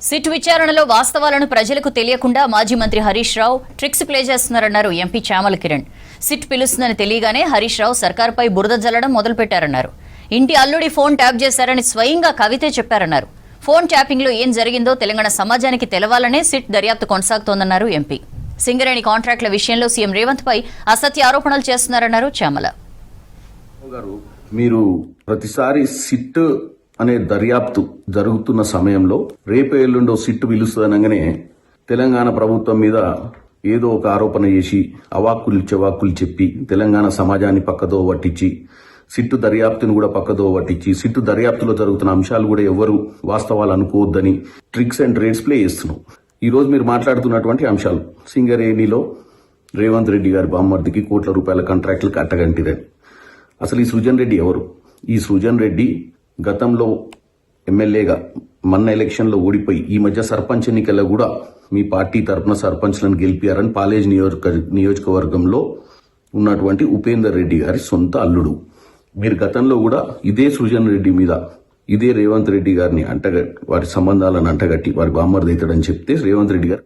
SIT విచారణలో వాస్తవాలను ప్రజలకు తెలియకుండా మాజీ మంత్రి హరీష్ రావు ట్రిక్స్ ప్లే చేస్తున్నారన్నారు ఎంపీ చామల కిరణ్. సిట్ పిలుస్తుందని తెలియగానే హరీష్ రావు సర్కార్పై బురద జల్లడం మొదలుపెట్టారన్నారు. ఇంటి అల్లుడి ఫోన్ ట్యాప్ చేశారని స్వయంగా కవితే చెప్పారన్నారు. ఫోన్ ట్యాపింగ్ లో ఏం జరిగిందో తెలంగాణ సమాజానికి తెలవాలనే సిట్ దర్యాప్తు కొనసాగుతోందన్నారు ఎంపీ. సింగరేణి కాంట్రాక్టుల విషయంలో సీఎం రేవంత్ పై అసత్య ఆరోపణలు చేస్తున్నారన్నారు చామల. మీరు ప్రతిసారి సిట్ అనే దర్యాప్తు జరుగుతున్న సమయంలో రేపు ఎల్లుండో సిట్టు పిలుస్తుందనగానే తెలంగాణ ప్రభుత్వం మీద ఏదో ఒక ఆరోపణ చేసి అవాక్కులు చెవాక్కులు చెప్పి తెలంగాణ సమాజాన్ని పక్కదో పట్టించి సిట్టు దర్యాప్తును కూడా పక్కదో పట్టించి సిట్టు దర్యాప్తులో జరుగుతున్న అంశాలు కూడా ఎవరు వాస్తవాలు అనుకోవద్దని ట్రిక్స్ అండ్ ట్రేడ్స్ ప్లే చేస్తున్నాం. ఈ రోజు మీరు మాట్లాడుతున్నటువంటి అంశాలు సింగరేణిలో రేవంత్ రెడ్డి గారి బామ్మర్దికి కోట్ల రూపాయల కాంట్రాక్టులు కట్టగంటిరని. అసలు ఈ సృజన్ రెడ్డి ఎవరు? ఈ సృజన్ రెడ్డి గతంలో ఎమ్మెల్యేగా మొన్న ఎలక్షన్లో ఓడిపోయి ఈ మధ్య సర్పంచ్ ఎన్నికల్లో కూడా మీ పార్టీ తరఫున సర్పంచ్లను గెలిపారని పాలేజ్ నియోజకవర్గంలో ఉన్నటువంటి ఉపేందర్ రెడ్డి గారి సొంత అల్లుడు. మీరు గతంలో కూడా ఇదే సృజన్ రెడ్డి మీద ఇదే రేవంత్ రెడ్డి గారిని వారి సంబంధాలను అంటగట్టి వారి బామ్మర్ది అవుతాడని చెప్తే రేవంత్ రెడ్డి గారు